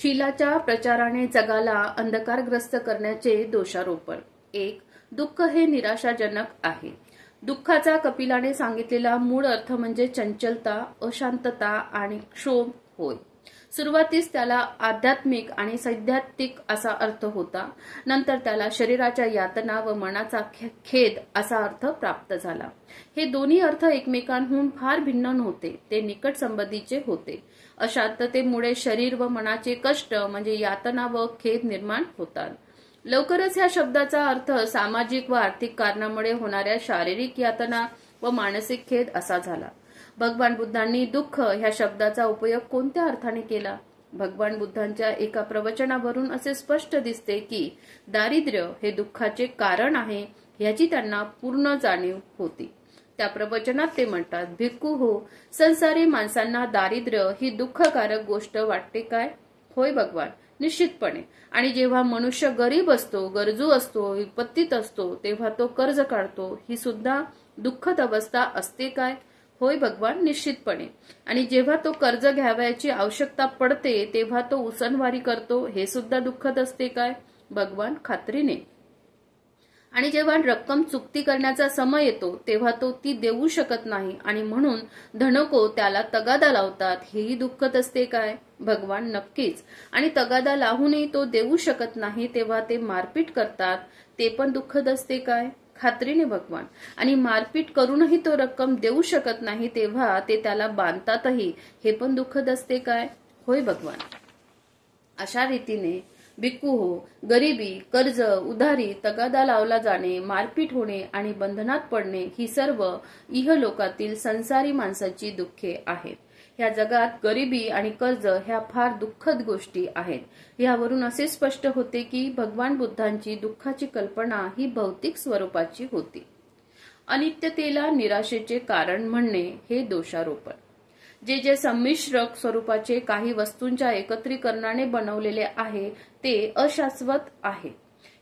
शीलाच्या प्रचाराने जगाला अंधकारग्रस्त करण्याचे दोषारोपण। 1. दुःख हे निराशाजनक आहे। दुःखाचा कपिलाने सांगितलेला मूळ अर्थ म्हणजे चंचलता, अशांतता आणि क्षोभ होय। सुरुवातीस त्याला आध्यात्मिक आणि सैद्धांतिक असा अर्थ होता, नंतर त्याला शरीराच्या यातना व मनाचा खेद असा अर्थ प्राप्त झाला। हे दोन्ही अर्थ एकमेकांहून फार भिन्न नव्हते, ते निकट संबंधीचे होते। अशांततेमुळे शरीर व मनाचे कष्ट म्हणजे यातना व खेद निर्माण होतात। लवकरच ह्या शब्दाचा अर्थ सामाजिक व आर्थिक कारणामुळे होणाऱ्या शारीरिक यातना व मानसिक खेद असा झाला। भगवान बुद्धांनी दुःख ह्या शब्दाचा उपयोग कोणत्या अर्थाने केला? भगवान बुद्धांच्या एका प्रवचनावरून असे स्पष्ट दिसते की दारिद्र्य हे दुःखाचे कारण आहे ह्याची त्यांना पूर्ण जाणीव होती। त्या प्रवचनात ते म्हणतात, भिक्खू हो, संसारी माणसांना दारिद्र्य ही दुःखकारक गोष्ट वाटते काय? होय भगवान, निश्चितपणे। आणि जेव्हा मनुष्य गरीब असतो, गरजू असतो, विपत्तीत असतो, तेव्हा तो कर्ज काढतो, ही सुद्धा दुःखद अवस्था असते काय? होय भगवान, निश्चितपणे। आणि जेव्हा तो कर्ज घ्यावयाची आवश्यकता पडते तेव्हा तो उसनवारी करतो, हे सुद्धा दुःखद असते काय? भगवान, खात्रीने। आणि जेव्हा रक्कम चुकती करण्याचा समय येतो तेव्हा तो ती देऊ शकत नाही आणि म्हणून धनको त्याला तगादा लावतात, हेही दुःखद असते काय? भगवान, नक्कीच। आणि तगादा लावूनही तो देऊ शकत नाही तेव्हा ते मारपीट करतात, ते पण दुःखद असते काय? खात्रीने भगवान। आणि मारपीट करूनही तो रक्कम देऊ शकत नाही तेव्हा ते त्याला बांधतातही, हे पण दुःखद असते काय? होय भगवान। अशा रीतीने भिक्खू हो, गरिबी, कर्ज, उधारी, तगादा लावला जाणे, मारपीट होणे आणि बंधनात पडणे ही सर्व इहलोकातील संसारी माणसाची दुःखे आहेत। ह्या जगात गरिबी आणि कर्ज ह्या फार दुःखद गोष्टी आहेत। यावरून असे स्पष्ट होते की भगवान बुद्धांची दुःखाची कल्पना ही भौतिक स्वरूपाची होती। अनित्यतेला निराशेचे कारण म्हणणे हे दोषारोपण। जे संमिश्र स्वरूपाचे काही वस्तूंच्या एकत्रीकरणाने बनवलेले आहे ते अशाश्वत आहे।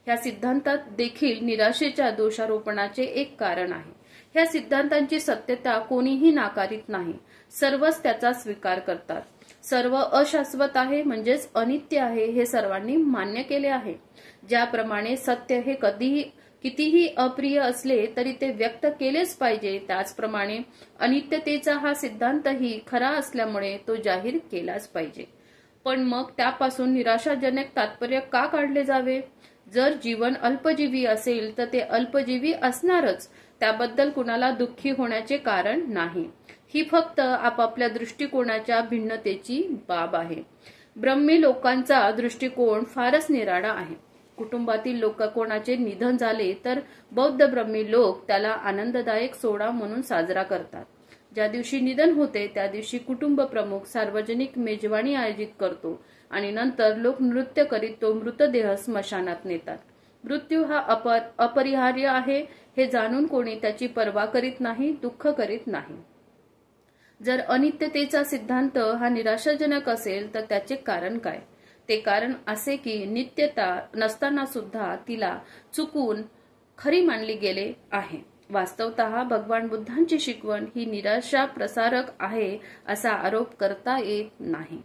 ह्या सिद्धांतात देखील निराशेच्या दोषारोपणाचे एक कारण आहे। ह्या सिद्धांतांची सत्यता कोणीही नाकारीत नाही, सर्वच त्याचा स्वीकार करतात। सर्व अशाश्वत आहे म्हणजेच अनित्य आहे हे सर्वांनी मान्य केले आहे। ज्याप्रमाणे सत्य हे कितीही अप्रिय असले तरी ते व्यक्त केलेच पाहिजे, त्याचप्रमाणे अनित्यतेचा हा सिद्धांतही खरा असल्यामुळे तो जाहीर केलाच पाहिजे। पण मग त्यापासून निराशाजनक तात्पर्य का काढले जावे? जर जीवन अल्पजीवी असेल तर ते अल्पजीवी असणारच, त्याबद्दल कुणाला दुःखी होण्याचे कारण नाही। ही फक्त आपापल्या दृष्टिकोनाच्या भिन्नतेची बाब आहे। ब्रह्मी लोकांचा दृष्टिकोन फारच निराळा आहे। कुटुंबातील कोणाचे निधन झाले तर बौद्ध ब्रह्मी लोक त्याला आनंददायक सोहळा म्हणून साजरा करतात। ज्या दिवशी निधन होते त्या दिवशी कुटुंब प्रमुख सार्वजनिक मेजवानी आयोजित करतो आणि नंतर लोक नृत्य करीत तो मृतदेह स्मशानात नेतात। मृत्यू हा अपरिहार्य आहे हे जाणून कोणी त्याची पर्वा करीत नाही, दुःख करीत नाही। जर अनित्यतेचा सिद्धांत हा निराशाजनक असेल तर त्याचे कारण काय? ते कारण असे की नित्यता नसताना सुद्धा तिला चुकून खरी मानली गेले आहे। वास्तवतः भगवान बुद्धांची शिकवण ही निराशा प्रसारक आहे असा आरोप करता येत नाही।